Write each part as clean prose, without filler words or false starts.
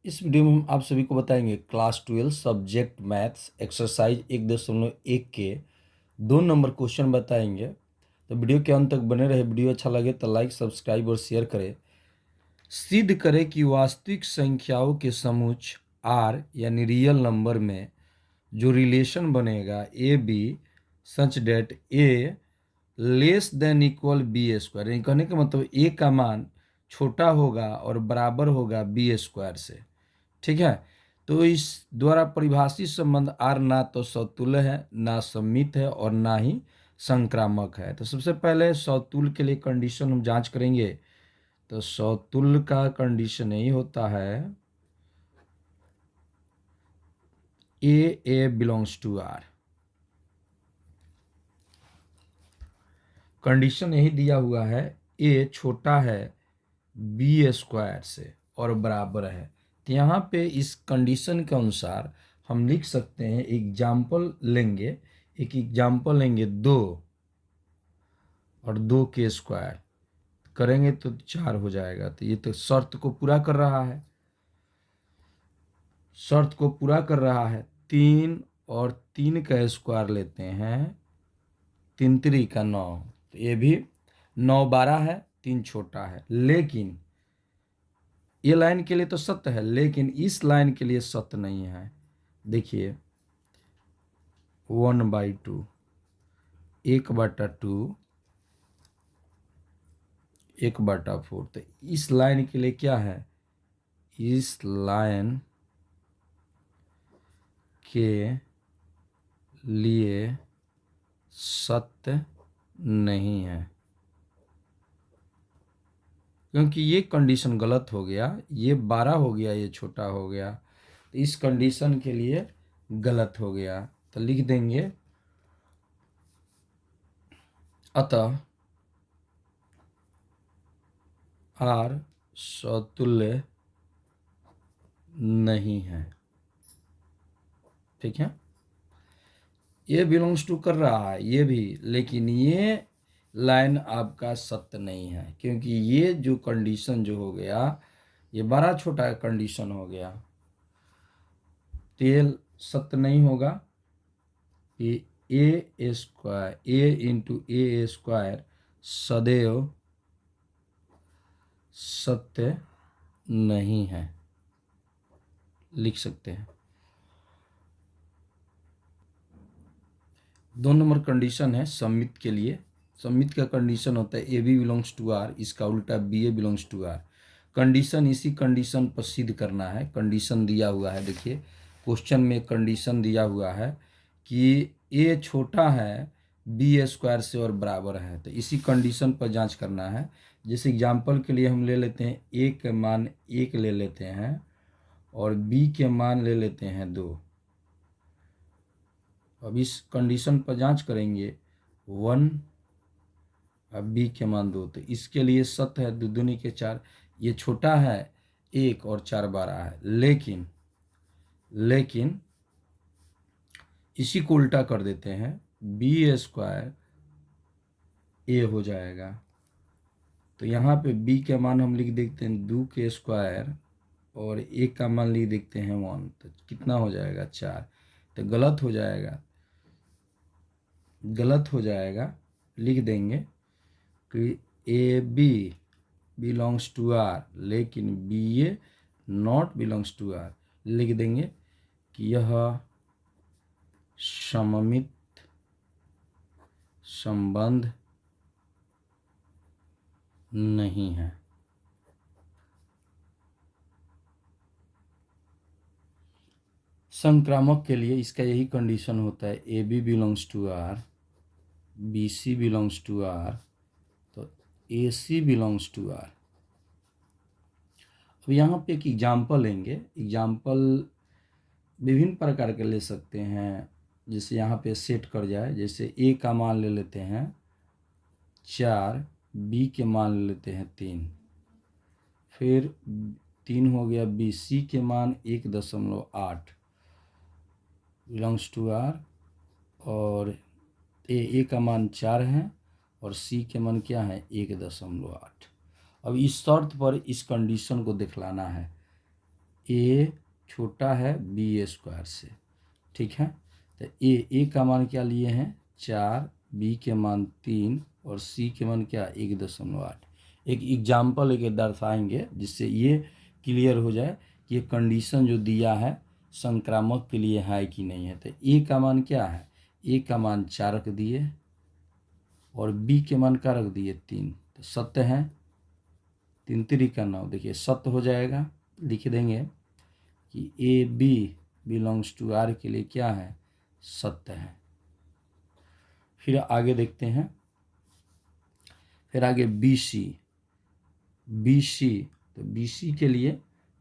इस वीडियो में हम आप सभी को बताएंगे क्लास 12 सब्जेक्ट मैथ्स एक्सरसाइज 1.1 के 2 नंबर क्वेश्चन बताएंगे। तो वीडियो के अंत तक बने रहे। वीडियो अच्छा लगे तो लाइक सब्सक्राइब और शेयर करें। सिद्ध करें कि वास्तविक संख्याओं के समूह आर यानी रियल नंबर में जो रिलेशन बनेगा A B such that A less than equal B square, यानी कहने का मतलब ए का मान छोटा होगा और बराबर होगा बी स्क्वायर से। ठीक है, तो इस द्वारा परिभाषित संबंध आर ना तो सतुल्य है, ना सममित है और ना ही संक्रामक है। तो सबसे पहले सतुल्य के लिए कंडीशन हम जांच करेंगे। तो सतुल्य का कंडीशन यही होता है ए बिलोंग्स टू आर। कंडीशन यही दिया हुआ है, ए छोटा है बी स्क्वायर से और बराबर है। तो यहाँ पे इस कंडीशन के अनुसार हम लिख सकते हैं, एग्जाम्पल लेंगे, एक एग्जाम्पल लेंगे 2 और 2 के स्क्वायर करेंगे तो 4 हो जाएगा। तो ये तो शर्त को पूरा कर रहा है, शर्त को पूरा कर रहा है। 3 और 3 का स्क्वायर लेते हैं, 3 3 का 9, तो ये भी 9 12 है, 3 छोटा है। लेकिन ये लाइन के लिए तो सत्य है, लेकिन इस लाइन के लिए सत्य नहीं है। देखिए 1/2 1/2 1/4। तो इस लाइन के लिए क्या है, इस लाइन के लिए सत्य नहीं है, क्योंकि ये कंडीशन गलत हो गया। ये 12 हो गया, ये छोटा हो गया, तो इस कंडीशन के लिए गलत हो गया। तो लिख देंगे अतः आर सतुल्य नहीं है। ठीक है, ये बिलोंग्स टू कर रहा है ये भी, लेकिन ये लाइन आपका सत्य नहीं है, क्योंकि ये जो कंडीशन जो हो गया ये बड़ा छोटा कंडीशन हो गया। तेल सत्य नहीं होगा। ये ए स्क्वायर ए इंटू ए स्क्वायर सदैव सत्य नहीं है, लिख सकते हैं। 2 नंबर कंडीशन है सममित के लिए। सममित का कंडीशन होता है A B belongs to R, इसका उल्टा B A belongs to R. Condition इसी कंडीशन पर सिद्ध करना है। कंडीशन दिया हुआ है, देखिए क्वेश्चन में कंडीशन दिया हुआ है कि ए छोटा है बी स्क्वायर से और बराबर है। तो इसी कंडीशन पर जांच करना है। जैसे एग्जांपल के लिए हम ले लेते हैं ए के मान 1 ले लेते हैं और बी के मान ले लेते हैं 2। अब इस कंडीशन पर जांच करेंगे 1 अब बी के मान 2, तो इसके लिए सत्य है 2 दूनी के 4। ये छोटा है 1 और 4 12 है, लेकिन इसी को उल्टा कर देते हैं, बी स्क्वायर ए हो जाएगा। तो यहाँ पे बी के मान हम लिख देते हैं 2 के स्क्वायर और ए का मान लिख देखते हैं 1, तो कितना हो जाएगा 4। तो गलत हो जाएगा, गलत हो जाएगा। लिख देंगे कि A B belongs to R, लेकिन B A not belongs to R. लिख देंगे कि यह सममित संबंध नहीं है। संक्रामक के लिए इसका यही कंडीशन होता है, A B belongs to R, B C belongs to R, तो A C belongs to R. अब यहाँ पे एक एग्जाम्पल लेंगे। एग्जाम्पल विभिन्न प्रकार के ले सकते हैं, जैसे यहाँ पे सेट कर जाए। जैसे ए का मान ले लेते हैं 4, बी के मान ले लेते हैं 3, फिर 3 हो गया बी, सी के मान 1.8 बिलोंग्स टू आर, और ए का मान 4 है और सी के मान क्या है 1.8। अब इस शर्त पर इस कंडीशन को दिखलाना है। ए छोटा है बी स्क्वायर से, ठीक है। तो ए का मान क्या लिए हैं 4, बी के मान 3 और सी के मान क्या 1.8। एक एग्जाम्पल लेके दर्शाएंगे जिससे ये क्लियर हो जाए कि ये कंडीशन जो दिया है संक्रामक के लिए है कि नहीं है। तो ए का मान क्या है, ए का मान 4 रख दिए और बी के मान का रख दिए 3, तो सत्य है। 3 3 का 9, देखिए सत्य हो जाएगा। लिख देंगे कि A B belongs to R के लिए क्या है, सत्य है। फिर आगे देखते हैं, फिर आगे बी सी, बी सी, तो बी सी के लिए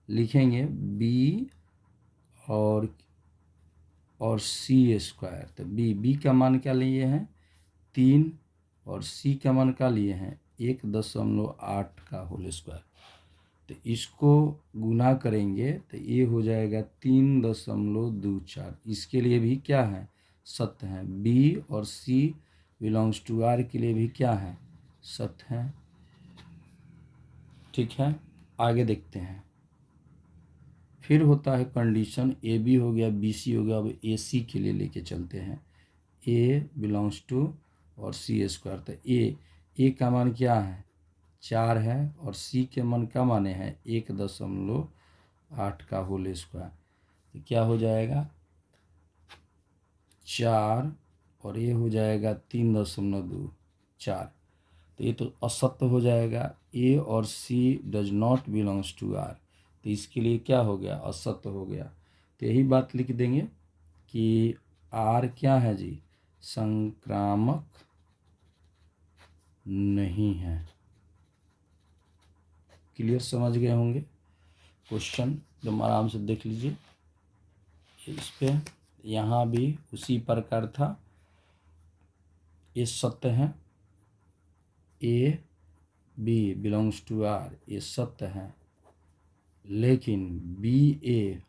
लिखेंगे बी और सी स्क्वायर। तो बी का मान क्या लिए हैं 3 और सी का मान क्या लिए हैं 1.8 का होल स्क्वायर। तो इसको गुना करेंगे तो ये हो जाएगा 3.24। इसके लिए भी क्या है, सत्य है। बी और सी बिलोंग्स टू आर के लिए भी क्या है, सत्य है, ठीक है। आगे देखते हैं, फिर होता है कंडीशन ए बी हो गया, बी सी हो गया। अब ए सी के लिए लेके चलते हैं, ए बिलोंग्स टू और सी स्क्वायर। तो ए का मान क्या है 4 है और सी के मान का माने हैं 1.8 का होल स्क्वायर। तो क्या हो जाएगा 4 और ये हो जाएगा 3.24। तो ये तो असत्य हो जाएगा। ए और C does not belongs to R, तो इसके लिए क्या हो गया, असत्य हो गया। तो यही बात लिख देंगे कि आर क्या है जी, संक्रामक नहीं है। क्लियर समझ गए होंगे। क्वेश्चन एकदम आराम से देख लीजिए इस पे। यहाँ भी उसी प्रकार था, ये सत्य है, A B belongs to R ये सत्य है, लेकिन B A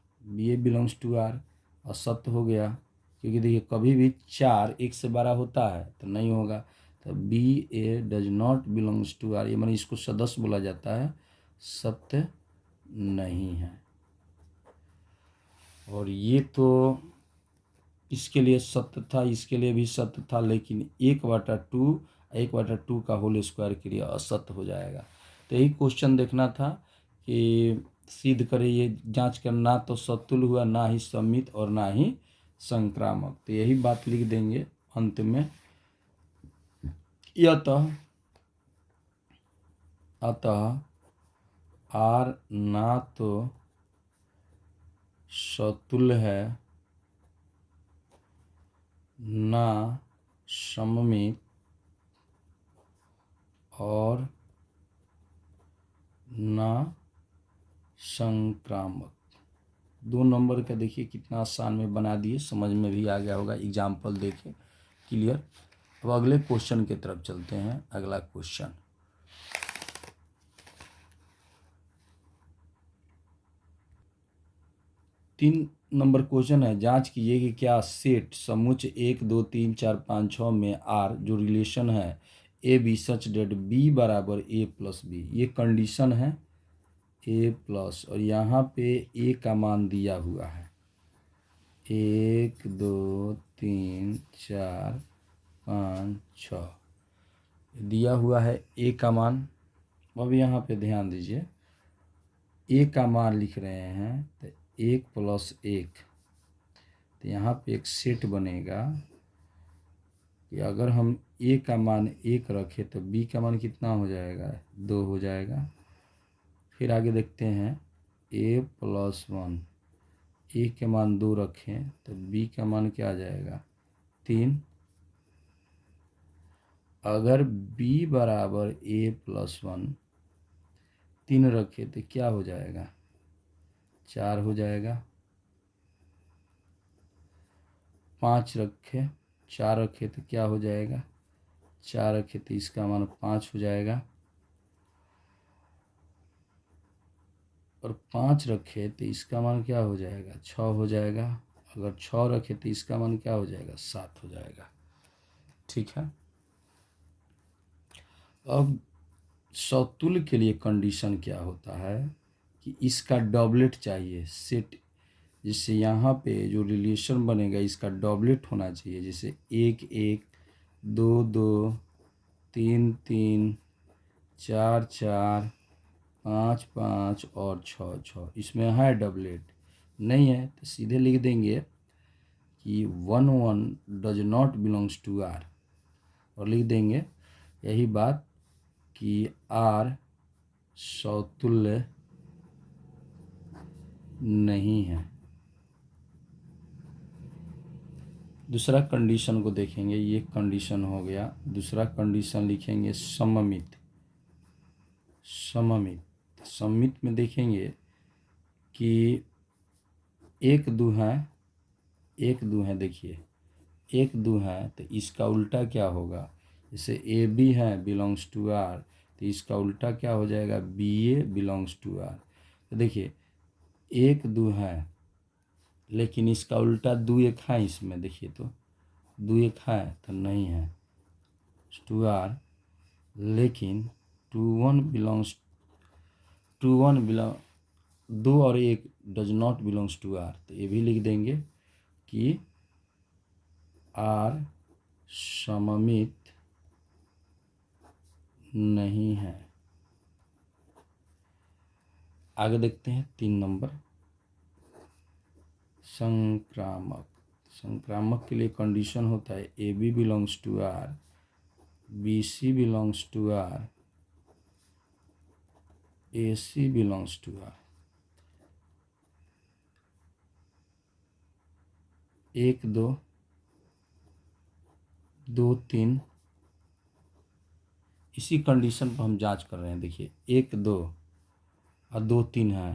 belongs to R असत्य हो गया। क्योंकि देखिए कभी भी 4 1 से बड़ा होता है तो नहीं होगा। तो B A does not belongs to R, ये मानी इसको सदस्य बोला जाता है, सत्य नहीं है। और ये तो इसके लिए सत्य था, इसके लिए भी सत्य था, लेकिन 1/2 का होल स्क्वायर के लिए असत्य हो जाएगा। तो यही क्वेश्चन देखना था कि सिद्ध करे, ये जांच करना तो सतुल हुआ, ना ही सम्मित और ना ही संक्रामक। तो यही बात लिख देंगे अंत में। अतः आर ना तो सतुल है ना सममित और ना संक्रामक। 2 नंबर का देखिए कितना आसान में बना दिए, समझ में भी आ गया होगा एग्जाम्पल देखे। क्लियर। अब अगले क्वेश्चन की तरफ चलते हैं। अगला क्वेश्चन 3 नंबर क्वेश्चन है, जांच कीजिए कि क्या सेट समुच्चय 1 2 3 4 5 6 में आर जो रिलेशन है A B such that B बराबर ए प्लस बी। ये कंडीशन है ए प्लस, और यहाँ पे ए का मान दिया हुआ है 1 2 3 4 5 6 दिया हुआ है ए का मान। अब यहाँ पे ध्यान दीजिए, ए का मान लिख रहे हैं तो 1 + 1, तो यहाँ पे एक सेट बनेगा कि अगर हम ए का मान 1 रखें तो बी का मान कितना हो जाएगा 2 हो जाएगा। फिर आगे देखते हैं a + 1, ए के मान 2 रखें तो बी का मान क्या आ जाएगा 3। अगर b बराबर a + 1 3 रखे तो क्या हो जाएगा 4 हो जाएगा। 5 रखे 4 रखे तो क्या हो जाएगा 4 रखे तो इसका मान 5 हो जाएगा। और 5 रखे तो इसका मान क्या हो जाएगा 6 हो जाएगा। अगर 6 रखे तो इसका मान क्या हो जाएगा 7 हो जाएगा। ठीक है। अब सतुल्य के लिए कंडीशन क्या होता है कि इसका डबलेट चाहिए सेट, जिससे यहाँ पे जो रिलेशन बनेगा इसका डबलेट होना चाहिए। जैसे 1 1, 2 2, 3 3, 4 4, 5 5 और 6 6, इसमें है डबलेट। नहीं है तो सीधे लिख देंगे कि 1 1 does not belongs to R, और लिख देंगे यही बात कि आर समतुल्य नहीं है। दूसरा कंडीशन को देखेंगे, ये कंडीशन हो गया। दूसरा कंडीशन लिखेंगे सममित। सममित सममित में देखेंगे कि 1 2 है, 1 2 है, देखिए 1 2 है तो इसका उल्टा क्या होगा। जैसे ए बी है बिलोंग्स टू आर, तो इसका उल्टा क्या हो जाएगा, B A belongs to R. तो देखिए 1 2 है लेकिन इसका उल्टा 2 1 है, इसमें देखिए तो 2 1 है तो नहीं है टू आर, लेकिन 2 1 बिलोंग्स 2 और 1 does not belongs to R, तो ये भी लिख देंगे कि आर सममित नहीं है। आगे देखते हैं 3 नंबर संक्रामक। संक्रामक के लिए कंडीशन होता है A B belongs to R, B C belongs to R, A C belongs to R. 1 2 2 3, इसी कंडीशन पर हम जांच कर रहे हैं। देखिए 1 2 और 2 3 है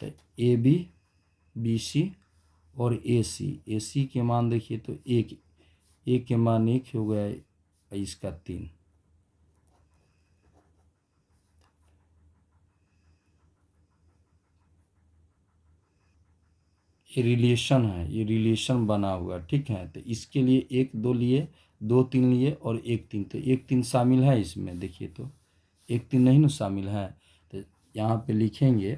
तो ए बी बी सी और ए सी के मान देखिए तो एक के मान 1 हो गया, इसका 3। ये रिलेशन है, ये रिलेशन बना हुआ, ठीक है। तो इसके लिए 1 2 लिए, 2 3 लिए और 1 3, तो 1 3 शामिल है इसमें, देखिए तो 1 3 नहीं ना शामिल है। तो यहाँ पे लिखेंगे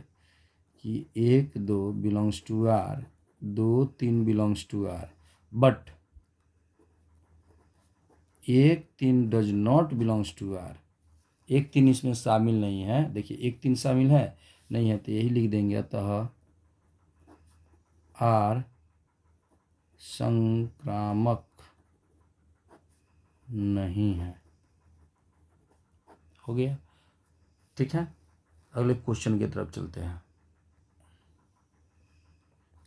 कि 1 2 belongs to R, 2 3 belongs to R, but 1 3 does not belongs to R. 1 3 इसमें शामिल नहीं है, देखिए 1 3 शामिल है नहीं है, तो यही लिख देंगे अतः आर संक्रामक नहीं है। हो गया, ठीक है। अगले क्वेश्चन की तरफ चलते हैं।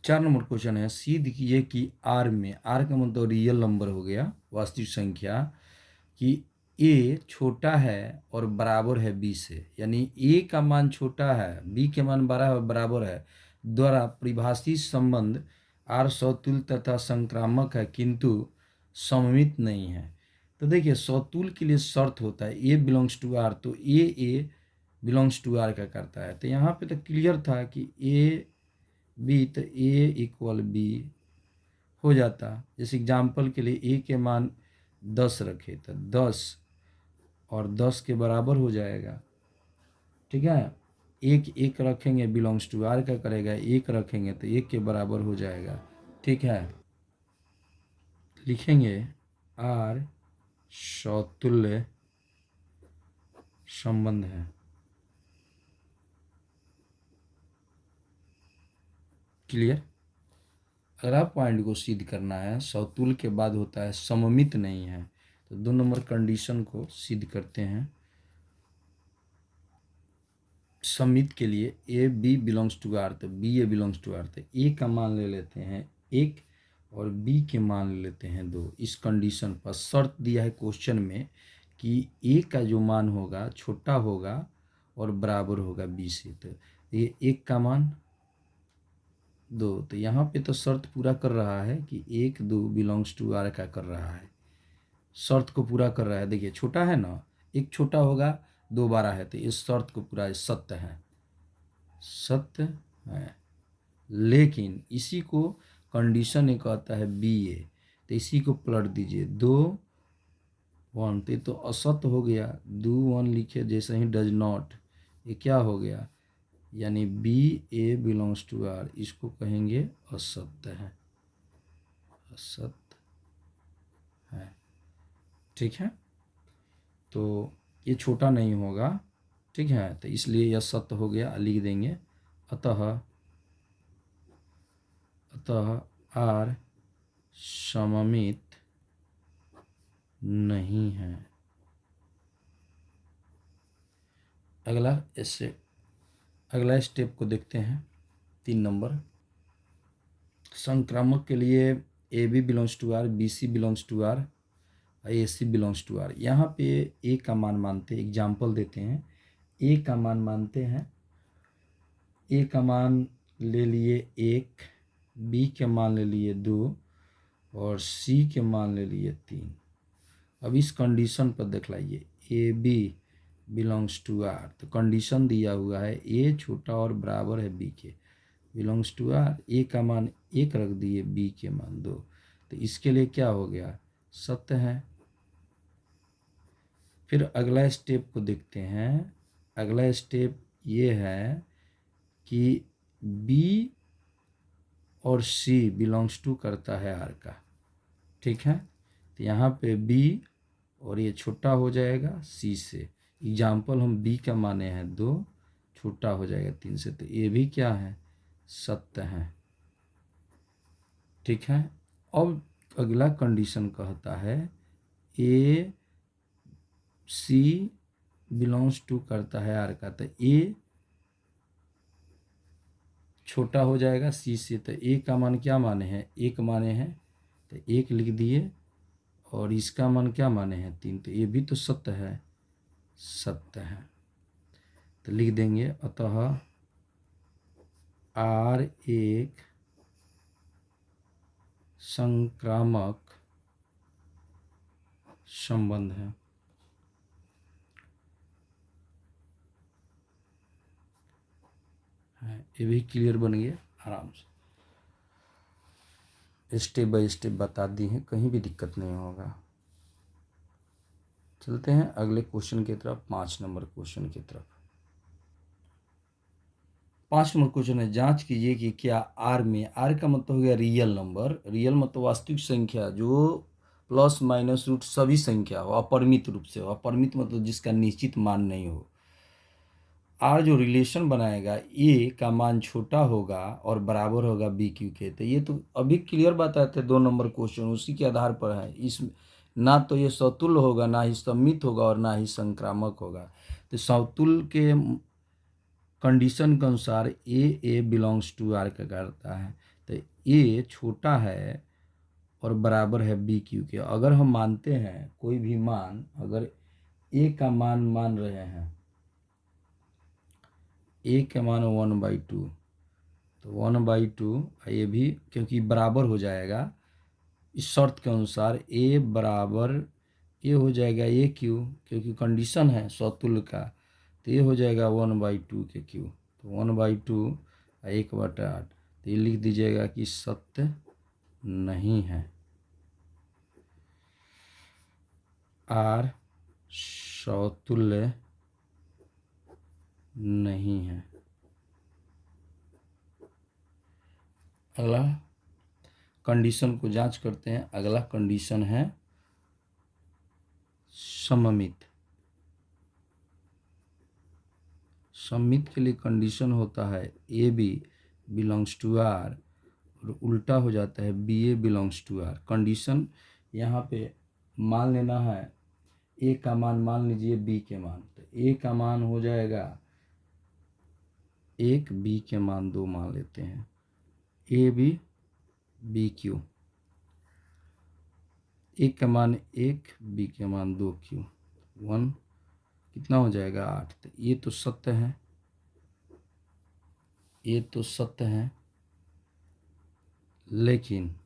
4 नंबर क्वेश्चन है, सिद्ध कीजिए कि आर में, आर का मतलब रियल नंबर हो गया, वास्तविक संख्या, कि ए छोटा है और बराबर है बी से, यानी ए का मान छोटा है, बी के मान बराबर है, द्वारा परिभाषित संबंध आर सौतुल तथा संक्रामक है किंतु सममित नहीं है। तो देखिए सौतुल के लिए शर्त होता है ए बिलोंग्स टू आर, तो ए बिलोंग्स टू आर का करता है। तो यहाँ पे तो क्लियर था कि ए बी, तो ए इक्वल बी हो जाता। जैसे एग्जाम्पल के लिए ए के मान 10 रखे तो 10 और 10 के बराबर हो जाएगा, ठीक है। एक रखेंगे बिलोंग्स टू आर का करेगा, 1 रखेंगे तो 1 के बराबर हो जाएगा, ठीक है। लिखेंगे आर सौतुल्य संबंध है। क्लियर। अगर आप पॉइंट को सिद्ध करना है, सौतुल्य के बाद होता है सममित नहीं है, तो 2 नंबर कंडीशन को सिद्ध करते हैं। सममित के लिए A B belongs to R, तो B A belongs to R, तो ए का मान ले लेते हैं 1 और बी के मान ले लेते हैं 2। इस कंडीशन पर शर्त दिया है क्वेश्चन में कि ए का जो मान होगा छोटा होगा और बराबर होगा बी से, तो ये 1 का मान 2, तो यहाँ पे तो शर्त पूरा कर रहा है कि 1 2 बिलोंग्स टू आर का कर रहा है, शर्त को पूरा कर रहा है। देखिए छोटा है ना, 1 छोटा होगा 2 बड़ा है, तो इस शर्त को पूरा सत्य है, सत्य है। लेकिन इसी को कंडीशन एक कहता है बी ए, तो इसी को पलट दीजिए 2 1, तो असत्य हो गया। 2 1 लिखे जैसे ही डज नॉट, ये क्या हो गया, यानी B A belongs to R, इसको कहेंगे असत्य है, असत्य है। ठीक है, तो ये छोटा नहीं होगा, ठीक है, तो इसलिए यह सत्य हो गया, लिख देंगे अतः आर सममित नहीं है। अगला स्टेप को देखते हैं, 3 नंबर। संक्रामक के लिए A B belongs to R, B C belongs to R, A C belongs to R. यहाँ पे ए का मान मानते हैं, एग्जाम्पल देते हैं, ए का मान मानते हैं, ए का मान ले लिए 1, बी के मान ले लिए 2 और सी के मान ले लिए 3। अब इस कंडीशन पर दिखलाइए, A B belongs to R, तो कंडीशन दिया हुआ है ए छोटा और बराबर है बी के, बिलोंग्स टू आर, ए का मान 1 रख दिए, बी के मान 2, तो इसके लिए क्या हो गया, सत्य है। फिर अगला स्टेप को देखते हैं। अगला स्टेप ये है कि बी और सी बिलोंग्स टू करता है आर का, ठीक है, तो यहाँ पे बी और ये छोटा हो जाएगा सी से। एग्जाम्पल हम बी का माने हैं 2, छोटा हो जाएगा 3 से, तो ये भी क्या है, सत्य है। ठीक है, अब अगला कंडीशन कहता है ए सी बिलोंग्स टू करता है आर का, तो ए छोटा हो जाएगा सी से, तो ए का मान क्या माने हैं, 1 माने हैं, तो 1 लिख दिए, और इसका मान क्या माने हैं 3, तो ये भी तो सत्य है, सत्य है, तो लिख देंगे अतः आर एक संक्रामक संबंध है। ये भी क्लियर बन गया, आराम से स्टेप बाय स्टेप बता दी है, कहीं भी दिक्कत नहीं होगा। चलते हैं अगले क्वेश्चन की तरफ, 5 नंबर क्वेश्चन की तरफ। 5 नंबर क्वेश्चन है, जांच कीजिए कि क्या आर में, आर का मतलब हो गया रियल नंबर, रियल मतलब वास्तविक संख्या जो प्लस माइनस रूट सभी संख्या हो, अपरिमित रूप से हो, अपरिमित मतलब जिसका निश्चित मान नहीं हो। आर जो रिलेशन बनाएगा, ए का मान छोटा होगा और बराबर होगा बी क्यू के, तो ये तो अभी क्लियर बताए थे 2 नंबर क्वेश्चन, उसी के आधार पर है। इस ना तो ये समतुल्य होगा, ना ही सम्मित होगा और ना ही संक्रामक होगा। तो समतुल्य के कंडीशन के अनुसार ए बिलोंग्स टू आर का करता है, तो ए छोटा है और बराबर है बी क्यू के। अगर हम मानते हैं कोई भी मान, अगर ए का मान मान रहे हैं, ए का मान 1/2, तो 1/2 ये भी क्योंकि बराबर हो जाएगा, इस शर्त के अनुसार ए बराबर ए हो जाएगा ए क्यू, क्योंकि कंडीशन है समतुल्य का, तो ये हो जाएगा 1/2 के क्यू, तो 1/2 1/8, तो ये लिख दीजिएगा कि सत्य नहीं है, आर समतुल्य नहीं है। अगला कंडीशन को जांच करते हैं। अगला कंडीशन है सममित। सममित के लिए कंडीशन होता है A B belongs to R, और उल्टा हो जाता है B A belongs to R. Condition यहाँ पे मान लेना है, ए का मान मान लीजिए बी के मान, तो ए का मान हो जाएगा 1, बी के मान 2 मान लेते हैं, ए बी क्यू, ए का मान 1, बी के मान 2 क्यू, 1 कितना हो जाएगा 8, तो ये तो सत्य है, ये तो सत्य है। लेकिन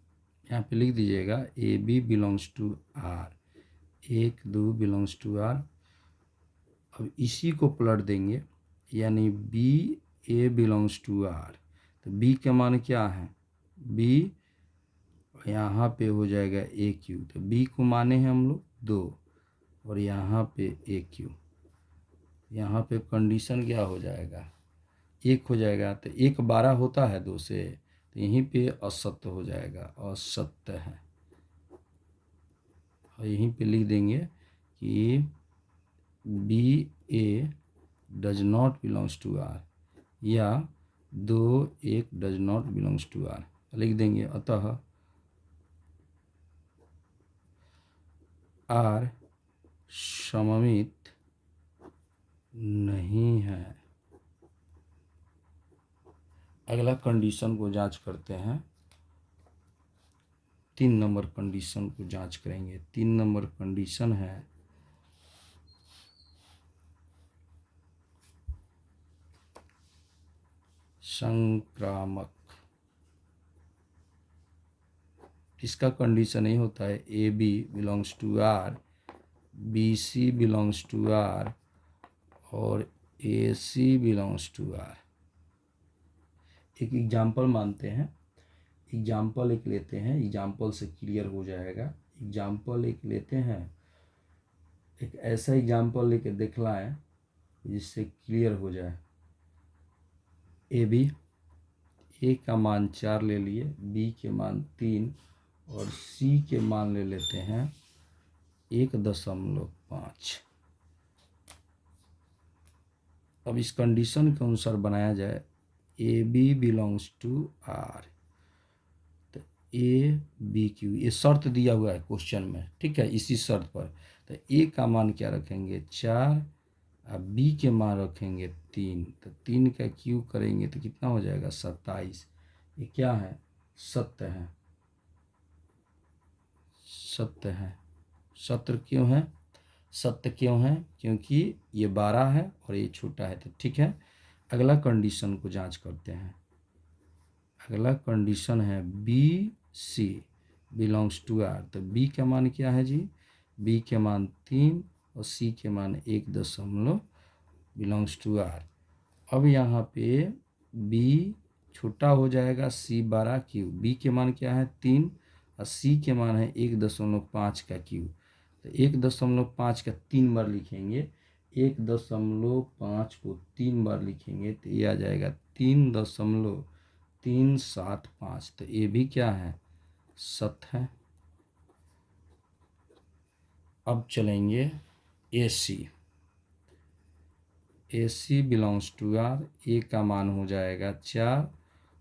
यहाँ पे लिख दीजिएगा A B belongs to R, 1 2 belongs to R. अब इसी को पलट देंगे, यानी B A belongs to R, तो बी का मान क्या है, बी, यहाँ पे हो जाएगा ए क्यू, तो बी को माने हैं हम लोग 2, और यहाँ पे ए क्यू, यहाँ पे कंडीशन क्या हो जाएगा, एक हो जाएगा, तो एक 12 होता है 2 से, तो यहीं पे असत्य हो जाएगा, असत्य है। और यहीं पे लिख देंगे कि B A does not belongs to R, या 2 1 does not belongs to R लिख देंगे। अतः आर सममित नहीं है। अगला कंडीशन को जांच करते हैं। 3 नंबर कंडीशन को जांच करेंगे। 3 नंबर कंडीशन है संक्रामक। इसका कंडीशन ये होता है A B belongs to R, B C belongs to R और A C belongs to R. एक एग्जाम्पल मानते हैं, एग्जाम्पल एक लेते हैं, एग्जाम्पल से क्लियर हो जाएगा। एग्जाम्पल एक लेते हैं, एक ऐसा एग्जाम्पल लेके दिखलाएं जिससे क्लियर हो जाए। ए बी, ए का मान 4 ले लिए, बी के मान 3 और सी के मान ले लेते हैं 1.5। अब इस कंडीशन के अनुसार बनाया जाए A B belongs to R, तो ए बी क्यू, ये शर्त दिया हुआ है क्वेश्चन में, ठीक है। इसी शर्त पर तो ए का मान क्या रखेंगे 4, अब बी के मान रखेंगे 3, तो 3 का क्यू करेंगे तो कितना हो जाएगा 27। ये क्या है, सत्य है, सत्य है। सत्य क्यों है, सत्य क्यों है, क्योंकि ये 12 है और ये छोटा है, तो ठीक है। अगला कंडीशन को जांच करते हैं। अगला कंडीशन है B C belongs to R, तो बी का मान क्या है जी, बी के मान 3 और सी के मान 1 बिलोंग्स टू आर। अब यहाँ पे बी छोटा हो जाएगा सी 12 क्यू, बी के मान क्या है 3 और सी के मान है 1.5 का क्यू, तो 1.5 का 3 बार लिखेंगे, 1.5 को 3 बार लिखेंगे तो ये आ जाएगा 3.375। तो ये भी क्या है, सत्य है। अब चलेंगे ए सी, ए सी बिलोंग्स टू आर, ए का मान हो जाएगा 4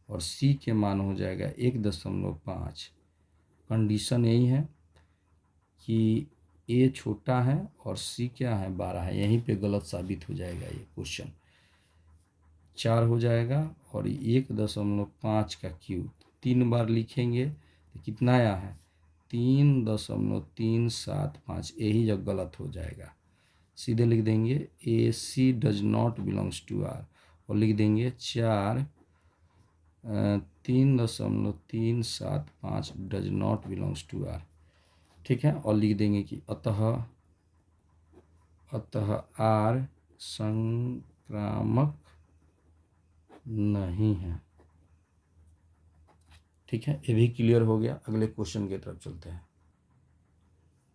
और सी के मान हो जाएगा 1.5। कंडीशन यही है कि ए छोटा है और सी क्या है 12 है, यहीं पे गलत साबित हो जाएगा ये क्वेश्चन। 4 हो जाएगा और 1.5 का क्यूब 3 बार लिखेंगे तो कितना आया है 3.375, यही जब गलत हो जाएगा। सीधे लिख देंगे A C does not belongs to R और लिख देंगे 3.375 does not belongs to R, ठीक है। और लिख देंगे कि अतः आर संक्रामक नहीं है, ठीक है। ये भी क्लियर हो गया। अगले क्वेश्चन की तरफ चलते हैं।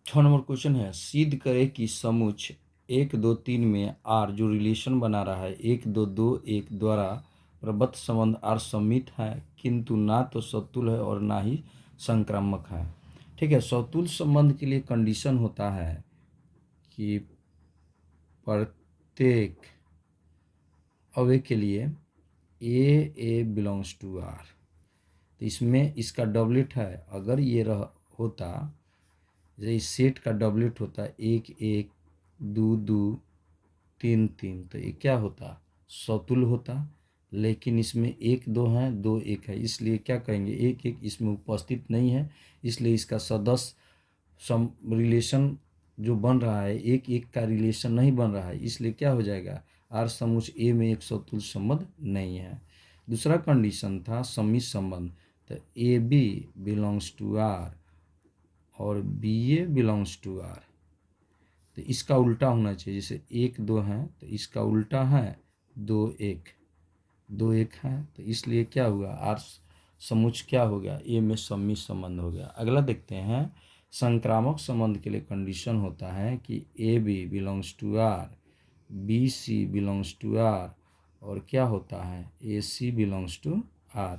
6 नंबर क्वेश्चन है, सिद्ध करे कि समुच्च 1 2 3 में आर जो रिलेशन बना रहा है 1 2 2 1 द्वारा प्रबद्ध संबंध आर सममित है, किंतु ना तो सतुल है और ना ही संक्रामक है, ठीक है। सतुल संबंध के लिए कंडीशन होता है कि प्रत्येक अवयव के लिए ए बिलोंग्स टू आर, तो इसमें इसका डबलेट है। अगर ये होता, जैसे इस सेट का डबलेट होता 1 1 2 2 3 3, तो ये क्या होता, सतुल होता। लेकिन इसमें 1 2 है, 2 1 है, इसलिए क्या कहेंगे 1 1 इसमें उपस्थित नहीं है, इसलिए इसका सदस्य रिलेशन जो बन रहा है 1 1 का रिलेशन नहीं बन रहा है, इसलिए क्या हो जाएगा आर समुच्च ए में एक सतुल संबंध नहीं है। दूसरा कंडीशन था सम्मित संबंध, तो A B belongs to R और B A belongs to R, तो इसका उल्टा होना चाहिए। जैसे 1 2 है तो इसका उल्टा है 2 1, 2 1 है, तो इसलिए क्या हुआ आर समुच्च क्या हो गया ए में सम्मित संबंध हो गया। अगला देखते हैं, संक्रामक संबंध के लिए कंडीशन होता है कि A B belongs to R, B C belongs to R और क्या होता है AC बिलोंग्स टू R।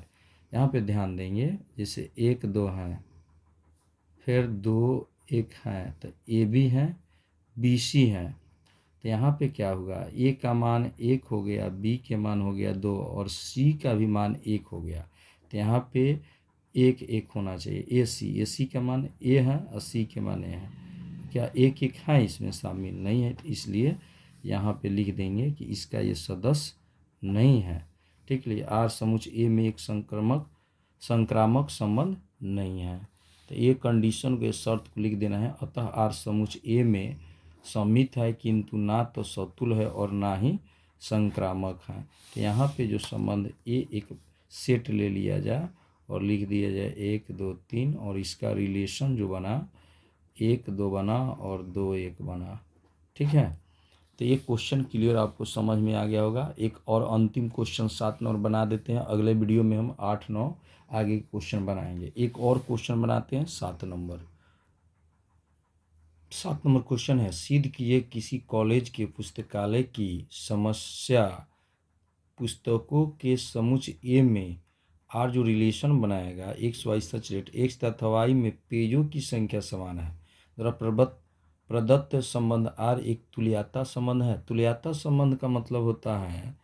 यहाँ पे ध्यान देंगे, जैसे 1 2 हैं, फिर 2 1 हैं, तो AB है, BC है। तो यहाँ पे क्या होगा, A का मान 1 हो गया, B के मान हो गया 2 और C का भी मान 1 हो गया। तो यहाँ पे 1 1 होना चाहिए। AC का मान A है और C के मान A है। क्या 1 1 है इसमें शामिल नहीं है, तो इसलिए यहाँ पे लिख देंगे कि इसका ये सदस्य नहीं है। ठीक है, R समुच्चय A में एक संक्रामक संबंध नहीं है। तो ये कंडीशन के शर्त को लिख देना है। अतः R समुच्चय A में सममित है, किंतु ना तो सतुल है और ना ही संक्रामक है। तो यहाँ पे जो संबंध A एक सेट ले लिया जाए और लिख दिया जाए 1 2 3 और इसका रिलेशन जो बना 1 2 बना और 2 1 बना। ठीक है, तो ये क्वेश्चन क्लियर आपको समझ में आ गया होगा। एक और अंतिम क्वेश्चन 7 नंबर बना देते हैं। अगले वीडियो में हम 8 9 आगे क्वेश्चन बनाएंगे। एक और क्वेश्चन बनाते हैं 7 नंबर। 7 नंबर क्वेश्चन है, सिद्ध कीजिए किसी कॉलेज के पुस्तकालय की समस्या पुस्तकों के समुच्चय A में R जो रिलेशन बनाएगा एक्स वाई सच रेट एक्स तथा वाई में पेजों की संख्या समान है। द्वारा प्रदत्त संबंध R एक तुल्यता संबंध है। तुल्यता संबंध का मतलब होता है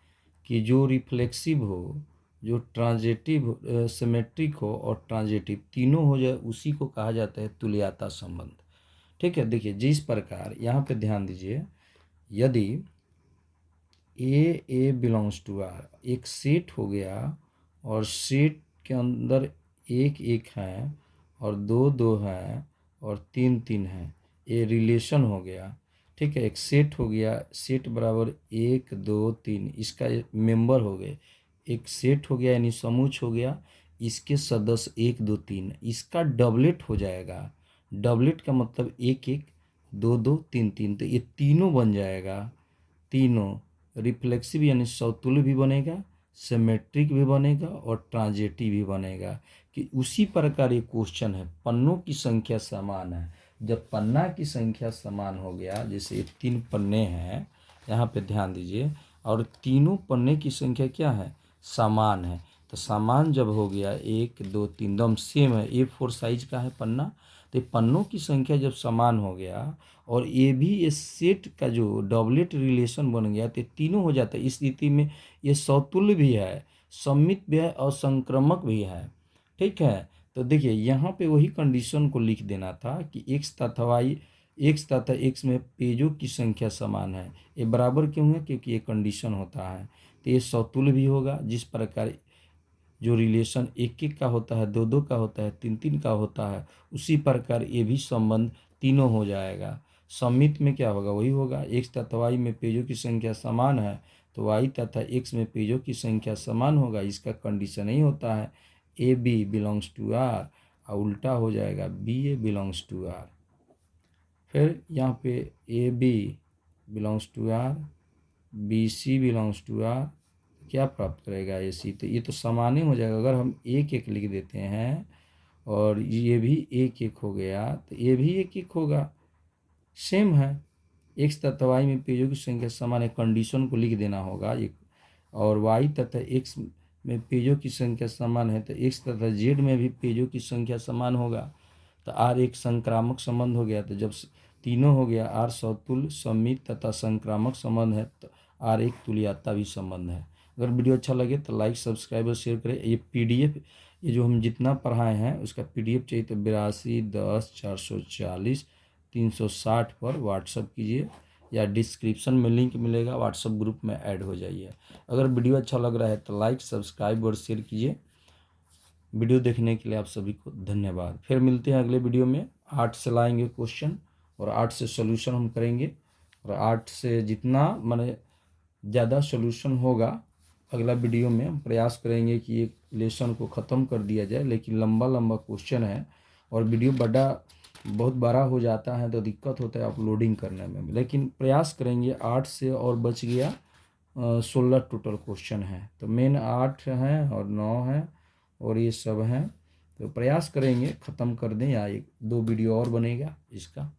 कि जो रिफ्लेक्सिव हो, जो ट्रांजिटिव सिमेट्रिक हो और ट्रांजिटिव तीनों हो जाए, उसी को कहा जाता है तुल्यता संबंध। ठीक है, देखिए जिस प्रकार यहाँ पे ध्यान दीजिए, यदि A बिलोंग्स टू R एक सेट हो गया और सेट के अंदर 1 1 है और 2 2 है और 3 3 है, ये रिलेशन हो गया। ठीक है, एक सेट हो गया, सेट बराबर 1 2 3 इसका मेंबर हो गए, एक सेट हो गया यानी समूच हो गया, इसके सदस्य 1 2 3, इसका डबलेट हो जाएगा। डबलेट का मतलब 1 1 2 2 3 3, तो ये तीनों बन जाएगा। तीनों रिफ्लेक्सिव यानी समतुल्य भी बनेगा, सिमेट्रिक भी बनेगा और ट्रांजिटिव भी बनेगा। कि उसी प्रकार ये क्वेश्चन है, पन्नों की संख्या समान है। जब पन्ना की संख्या समान हो गया, जैसे ये 3 पन्ने हैं, यहाँ पे ध्यान दीजिए, और तीनों पन्ने की संख्या क्या है, समान है। तो समान जब हो गया 1 2 3 दम सेम है, A4 साइज का है पन्ना, तो पन्नों की संख्या जब समान हो गया और ये भी इस सेट का जो डबलेट रिलेशन बन गया, तो तीनों हो जाता है। इस स्थिति में ये समतुल्य भी है, सममित भी है और संक्रामक भी है। ठीक है, तो देखिए यहाँ पे वही कंडीशन को लिख देना था कि एक्स तथा एक्स में पेजों की संख्या समान है। ये बराबर क्यों है, क्योंकि ये कंडीशन होता है। तो ये समतुल्य भी होगा, जिस प्रकार जो रिलेशन 1 1 का होता है, 2 2 का होता है, 3 3 का होता है, उसी प्रकार ये भी संबंध तीनों हो जाएगा। सममित में क्या होगा, वही होगा, एक्स तथा वाई में पेजों की संख्या समान है, तो वाई तथा एक्स में पेजों की संख्या समान होगा। इसका कंडीशन ही होता है AB बिलोंग्स टू R, और उल्टा हो जाएगा BA बिलोंग्स टू R। फिर यहाँ पे AB belongs to R, BC belongs to R, क्या प्राप्त करेगा AC, तो ये तो समान ही हो जाएगा। अगर हम 1 1 लिख देते हैं और ये भी 1 1 हो गया, तो ये भी 1 1 होगा, सेम है। एक्स तथा वाई में पेजों की संख्या समान है, कंडीशन को लिख देना होगा एक। और वाई तथा एक्स में पेजों की संख्या समान है, तो एक्स तथा जेड में भी पेजों की संख्या समान होगा। तो R एक संक्रामक संबंध हो गया। तो जब तीनों हो गया, R समतुल्य सममित तथा संक्रामक संबंध है, तो R एक तुल्यता भी संबंध है। अगर वीडियो अच्छा लगे तो लाइक सब्सक्राइब और शेयर करें। ये PDF, ये जो हम जितना पढ़ाए हैं उसका PDF चाहिए तो 82 10 440 360 पर व्हाट्सअप कीजिए, या डिस्क्रिप्शन में लिंक मिलेगा, व्हाट्सअप ग्रुप में ऐड हो जाइए। अगर वीडियो अच्छा लग रहा है तो लाइक सब्सक्राइब और शेयर कीजिए। वीडियो देखने के लिए आप सभी को धन्यवाद। फिर मिलते हैं अगले वीडियो में। 8 से लाएंगे क्वेश्चन और 8 से सोल्यूशन हम करेंगे, और 8 से जितना माने ज़्यादा सोल्यूशन होगा अगला वीडियो में हम प्रयास करेंगे कि एक लेसन को ख़त्म कर दिया जाए। लेकिन लंबा लंबा क्वेश्चन है और वीडियो बहुत बड़ा हो जाता है तो दिक्कत होता है अपलोडिंग करने में, लेकिन प्रयास करेंगे। 8 से और बच गया 16 टोटल क्वेश्चन है, तो मेन 8 हैं और 9 हैं और ये सब हैं, तो प्रयास करेंगे ख़त्म कर दें, या 1 2 वीडियो और बनेगा इसका।